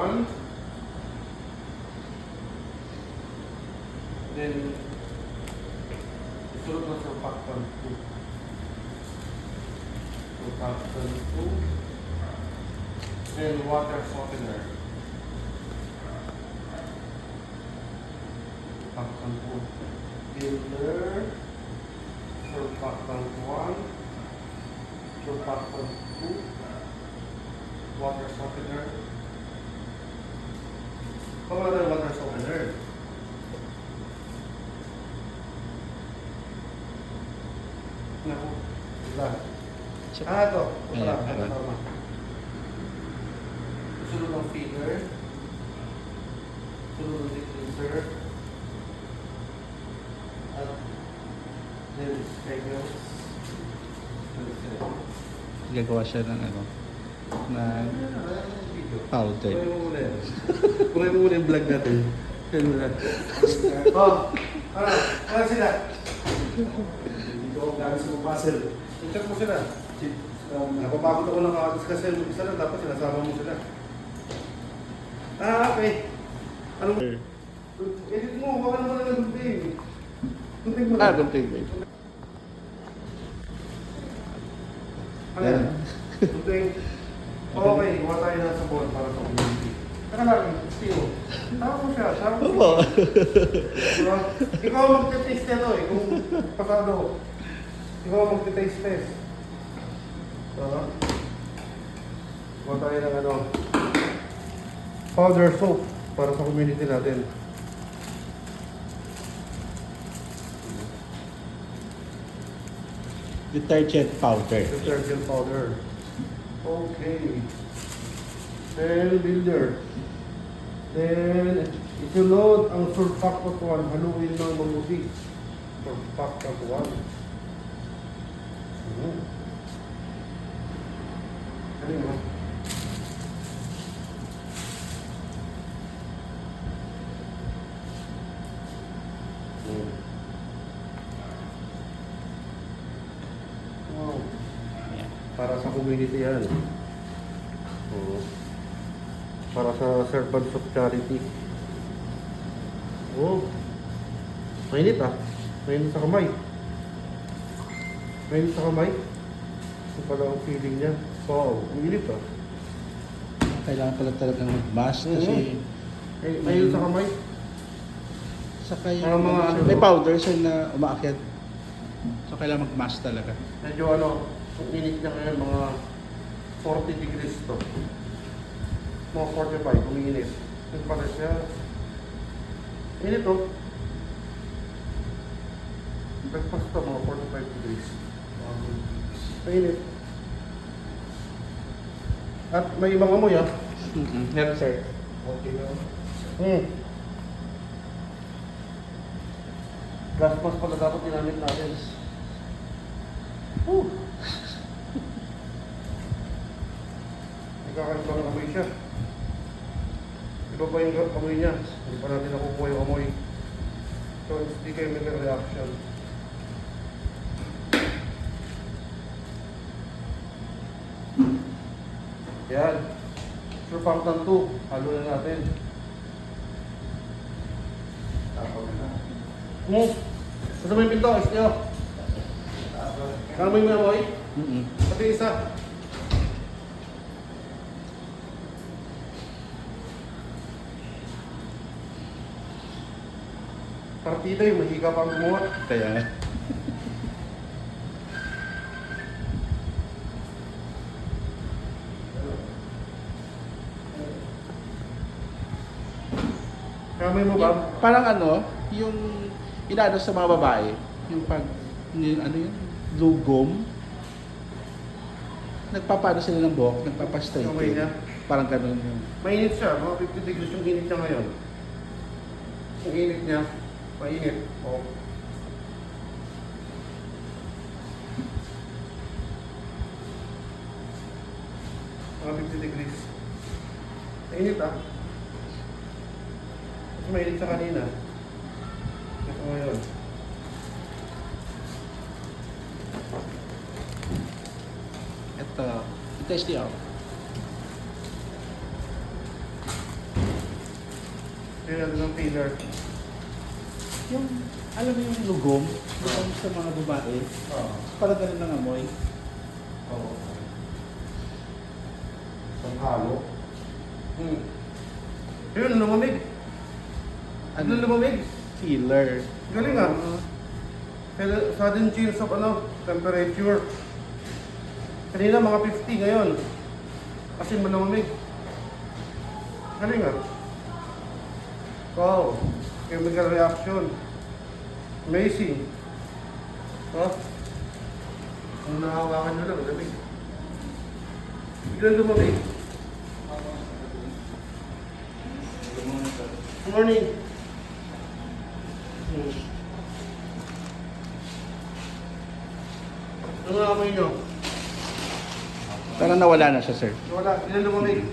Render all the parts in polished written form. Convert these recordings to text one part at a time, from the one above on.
One. Then, isunod na surfactant 2. Surfactant 2. Then, water softener. Surfactant 2. Filler. Surfactant 1. Surfactant 2. Water softener. Kung ano yung water softener? Naku, diba? Ito. Ito pala. Ito tama. Sunod ng filler. Sunod ng diffuser. At then schedules. Gagawa siya ng ano, na powder. Kunin mo muna yung vlog natin. Oh, ano sila? Hindi ko gamit sa puzzle. I-check mo sila. Napapagod ako ng kakatas kasi isa lang, dapat sinasama mo sila. Okay. Ano mo? Edit mo, baka naman na nag-gunting. Gunting mo na. Gunting ba ito? Ano yan? Gunting. Okay, iwa tayo na sa board para sa community. Teka lang, Steve. Tama mo siya, tama mo Opo. diba? Ikaw mag-taste nito eh, kung pasado. Ikaw mag-taste test. Diba? Iwa tayo ng ano, powder soap para sa community natin. Detergent powder. Detergent powder. Okay. Then, builder. Then, isunod ang surfactant 1. Haluin ng mabuti. Surfactant 1. Ano yun? Wow. Para sa community yan. Oo. Para sa servants of charity. Oh. Mainit ah. Mainit sa kamay. Mainit sa kamay. Ito pala ang feeling niya. Wow, mainit ah. Kailangan pala talagang mag-mask kasi Mainit sa kamay. saka yung Mga ano, may powder siya na umaakyat. So kailangan mag-mask talaga. Medyo ano, ang init niya ngayon mga 40 degrees to. Mga 45, umiinit. Yung pala siya. Init to. Breakfast to, mga 45 degrees. Mainit. At may ibang amoy ah. Meron sir. Okay na. Gas mask pala dapat ginamit natin. Nagkakaibang amoy siya. Iba pa yung amoy niya. Hindi pa natin nakukuha yung amoy. So, hindi kayo may reaction. Yan. Surfactant 2. Halo na natin. Ito mo yung pinto, Esteo. Kala mo yung amoy? Pati isa. Partida yung mahiga pang gumawa. Kaya nga. Kamay mo ba? Parang ano, yung inaano sa mga babae, yung pag, yung, ano yun, lugom. Nagpapano sila ng buhok, nagpapastraight. Kamay niya? Parang ganun yung... Mainit siya, mga 50 degrees yung init niya ngayon. Yung init niya, mainit. Oh. Mga 50 degrees. Mainit ah. Mas mainit siya kanina. Ito ngayon. Ito, test niyo. Kaya ng filler. Yung, alam mo yung lugom sa mga babae, Oo. parang ganun ng amoy. Oo. Panghalo. Yun, lumamig. Ano lumamig? Filler. Galing ah. Sudden change of temperature. Kanina mga 50 ngayon. Kasi malamig. Galing ah. Wow. Chemical reaction. Amazing. Oh. Kung nahawakan nyo lang, lamig. Ilan lumamig? Good morning. Ano nga amoy nyo? Parang nawala na siya, sir. Wala. Ilan lumamig?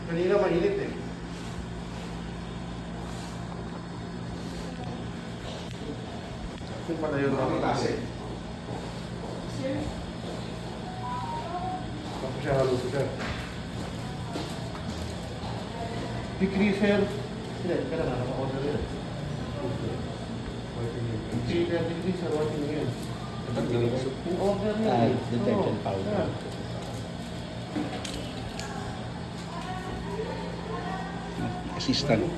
Kanina mainit eh. Yung pala yun ang klase. Tapos siya halo siya. Decreaser. Hindi, kailangan naka-order yun. Decreaser, working yun. Yung order yun. Ah, eh. detergent Oo, powder. yan. Assistant.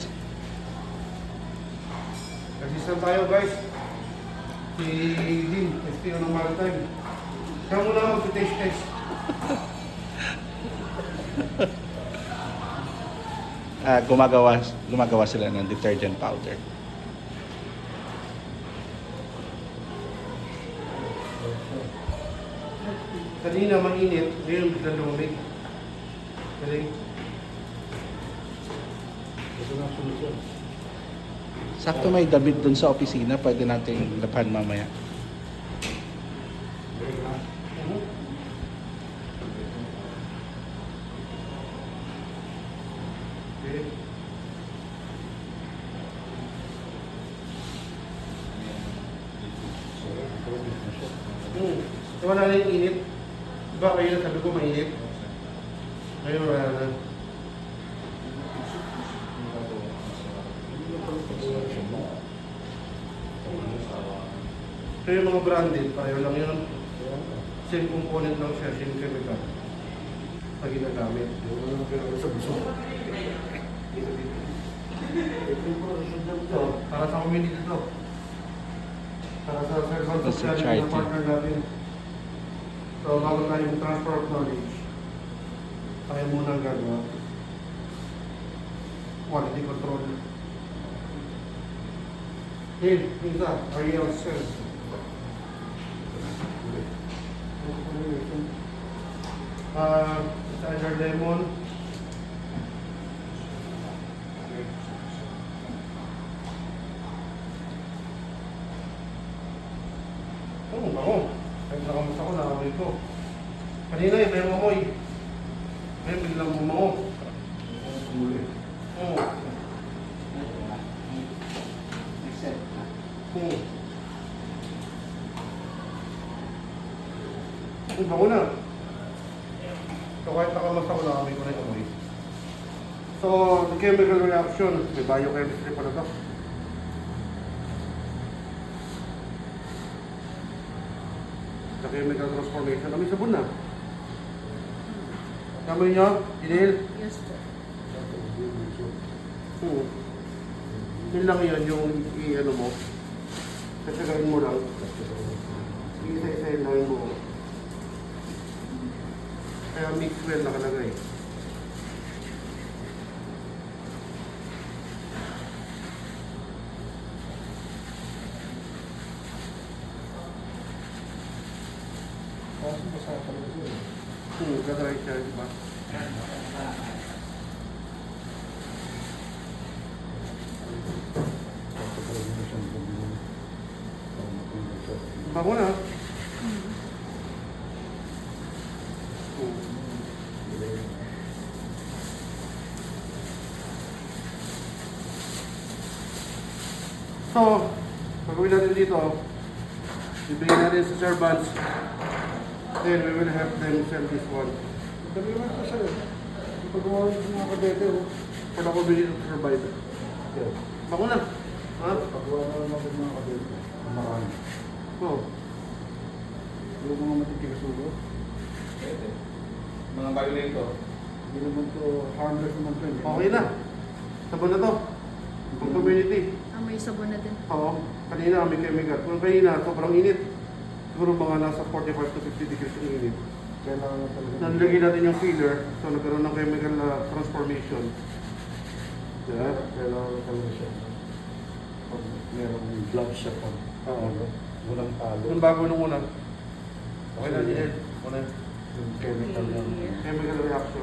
Assistant tayo guys. Si Lynn, SPO ng Maritime. Siya muna mag-taste test. Gumagawa sila ng detergent powder. Kanina mainit, ngayon biglang lumamig. Galing. Ito na ang solusyon. Sakto may damit dun sa opisina, pwede nating lapan mamaya. Okay. Wala na yung init. Diba kayo sabi ko mainit? Ngayon wala na. Pero yung mga branded, pareho lang yun. Same component lang siya, same chemical. Pag ginagamit. Para sa community to. Para sa servant That's society right, na partner natin. So, bago tayo mag-transfer of knowledge, tayo muna ang gagawa. Quality control. Hey, Lisa, are you upstairs? It's either lemon. Oh, bango. Kahit nakamusta ko, nakamoy ko. Kanina iba yung amoy. Ngayon biglang bumango. Oo. Ang bango na. So kahit nakamusta ko, nakamoy ko na yung amoy. So, the chemical reaction, may biochemistry pala to. The chemical transformation. May sabon na. Tama niyo? Inil? Yes po. Yun lang yun, yung i-ano mo. Kasagayin mo lang. Isa-isa lang mo. Kaya mix well nakalagay. Gagawin siya, di ba? Bango na. So, pagawin natin dito, bibigyan natin sa servants. Then we will have them sell this one. Sabi naman ko sa'yo, ipagawa ko ng mga kadete, oh. for the ability to survive. Yes. Bako na. Ha? Pagawa na lang natin mga kabel. Marami. Oo. Yung mga matitigas ulo, Pwede. Mga violator. hindi naman to harmless naman to. Okay na. Sabon na to. Pang community. May sabon na din. Oo. Kanina may chemical. Kung kanina, sobrang init. Siguro mga nasa 45 to 50 degrees yung init. Kailangan na talaga. Nalagyan natin yung filler, so nagkaroon ng chemical transformation. Diba? Kailangan na talaga siya. Pag merong gloves siya pag walang talo. Yung bago nung una. Okay na, Jinel. Una. Yung chemical na. Yeah. Chemical reaction.